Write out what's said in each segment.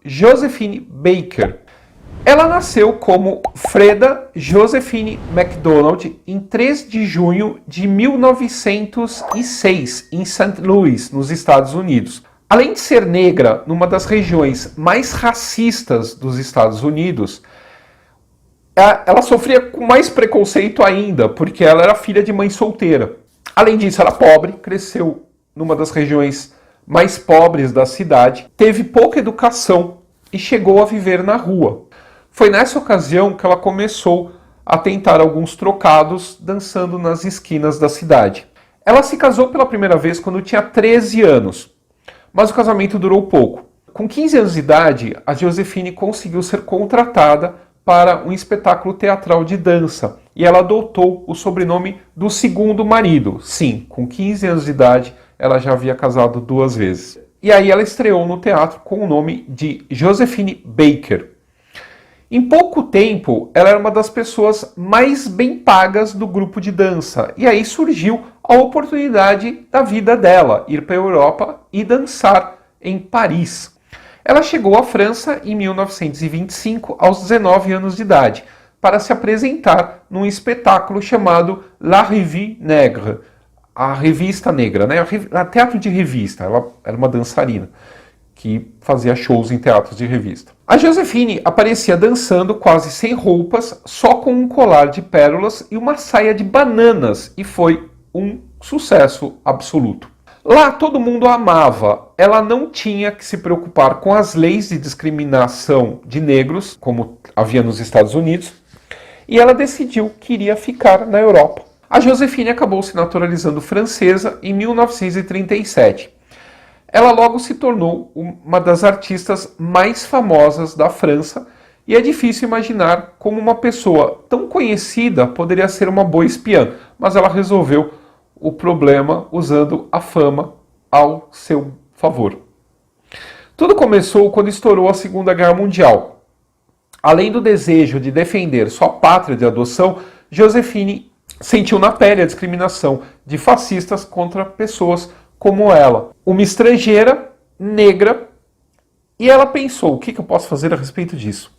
Josephine Baker. Ela nasceu como Freda Josephine MacDonald em 3 de junho de 1906, em St. Louis, nos Estados Unidos. Além de ser negra numa das regiões mais racistas dos Estados Unidos, ela sofria com mais preconceito ainda, porque ela era filha de mãe solteira. Além disso, ela era pobre, cresceu numa das regiões mais pobres da cidade, teve pouca educação e chegou a viver na rua. Foi nessa ocasião que ela começou a tentar alguns trocados dançando nas esquinas da cidade. Ela se casou pela primeira vez quando tinha 13 anos, mas o casamento durou pouco. Com 15 anos de idade, a Josephine conseguiu ser contratada para um espetáculo teatral de dança e ela adotou o sobrenome do segundo marido. Sim, com 15 anos de idade, ela já havia casado 2 vezes. E aí ela estreou no teatro com o nome de Josephine Baker. Em pouco tempo, ela era uma das pessoas mais bem pagas do grupo de dança. E aí surgiu a oportunidade da vida dela, ir para a Europa e dançar em Paris. Ela chegou à França em 1925, aos 19 anos de idade, para se apresentar num espetáculo chamado La Revue Nègre, a revista negra, né? A teatro de revista. Ela era uma dançarina que fazia shows em teatros de revista. A Josephine aparecia dançando quase sem roupas, só com um colar de pérolas e uma saia de bananas, e foi um sucesso absoluto. Lá todo mundo a amava, ela não tinha que se preocupar com as leis de discriminação de negros, como havia nos Estados Unidos, e ela decidiu que iria ficar na Europa. A Josephine acabou se naturalizando francesa em 1937. Ela logo se tornou uma das artistas mais famosas da França e é difícil imaginar como uma pessoa tão conhecida poderia ser uma boa espiã, mas ela resolveu o problema usando a fama ao seu favor. Tudo começou quando estourou a Segunda Guerra Mundial. Além do desejo de defender sua pátria de adoção, Josephine sentiu na pele a discriminação de fascistas contra pessoas como ela, uma estrangeira, negra, e ela pensou, o que eu posso fazer a respeito disso?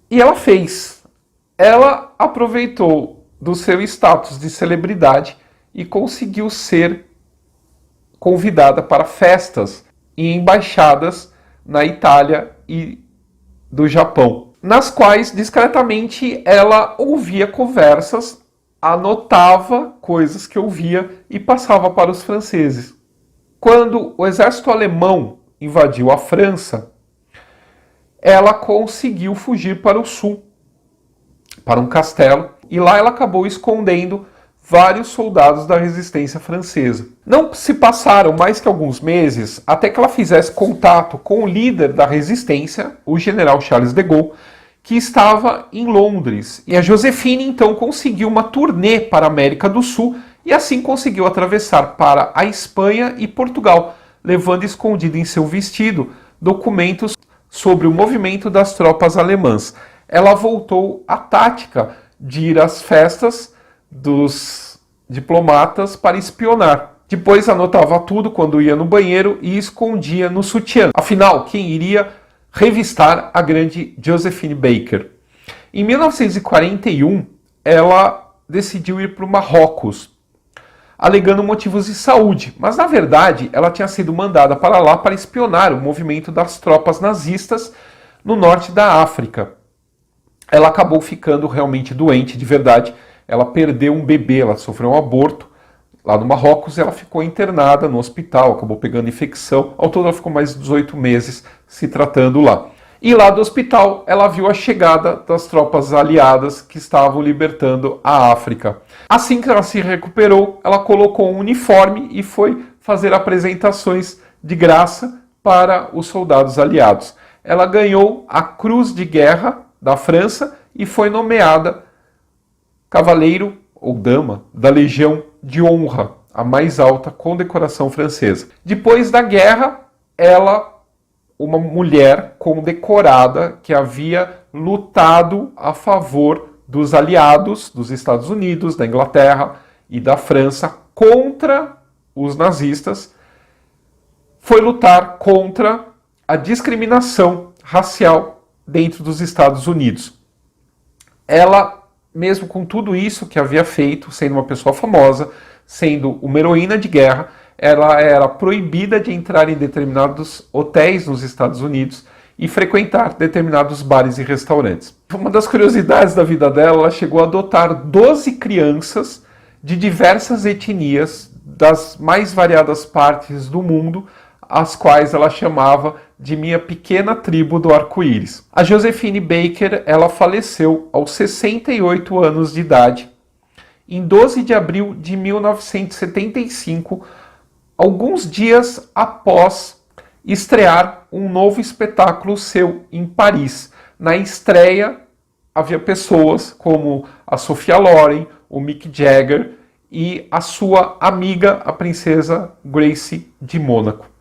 E ela fez. Ela aproveitou do seu status de celebridade e conseguiu ser convidada para festas e embaixadas na Itália e do Japão, nas quais, discretamente, ela ouvia conversas, anotava coisas que ouvia e passava para os franceses. Quando o exército alemão invadiu a França, ela conseguiu fugir para o sul, para um castelo, e lá ela acabou escondendo vários soldados da resistência francesa. Não se passaram mais que alguns meses até que ela fizesse contato com o líder da resistência, o general Charles de Gaulle, que estava em Londres. E a Josephine então conseguiu uma turnê para a América do Sul e assim conseguiu atravessar para a Espanha e Portugal, levando escondido em seu vestido documentos sobre o movimento das tropas alemãs. Ela voltou à tática de ir às festas dos diplomatas para espionar. Depois anotava tudo quando ia no banheiro e escondia no sutiã. Afinal, quem iria revistar a grande Josephine Baker? Em 1941, ela decidiu ir para o Marrocos, alegando motivos de saúde, mas na verdade ela tinha sido mandada para lá para espionar o movimento das tropas nazistas no norte da África. Ela acabou ficando realmente doente, de verdade. Ela perdeu um bebê, ela sofreu um aborto lá no Marrocos, ela ficou internada no hospital, acabou pegando infecção. Ao todo ela ficou mais de 18 meses se tratando lá. E lá do hospital ela viu a chegada das tropas aliadas que estavam libertando a África. Assim que ela se recuperou, ela colocou um uniforme e foi fazer apresentações de graça para os soldados aliados. Ela ganhou a Cruz de Guerra da França e foi nomeada cavaleiro ou dama da Legião de Honra, a mais alta condecoração francesa. Depois da guerra, ela, uma mulher condecorada que havia lutado a favor dos aliados dos Estados Unidos, da Inglaterra e da França contra os nazistas, foi lutar contra a discriminação racial dentro dos Estados Unidos. Ela, mesmo com tudo isso que havia feito, sendo uma pessoa famosa, sendo uma heroína de guerra, ela era proibida de entrar em determinados hotéis nos Estados Unidos e frequentar determinados bares e restaurantes. Uma das curiosidades da vida dela, ela chegou a adotar 12 crianças de diversas etnias, das mais variadas partes do mundo, as quais ela chamava de minha pequena tribo do arco-íris. A Josephine Baker, ela faleceu aos 68 anos de idade, em 12 de abril de 1975, alguns dias após estrear um novo espetáculo seu em Paris. Na estreia, havia pessoas como a Sophia Loren, o Mick Jagger e a sua amiga, a princesa Grace de Mônaco.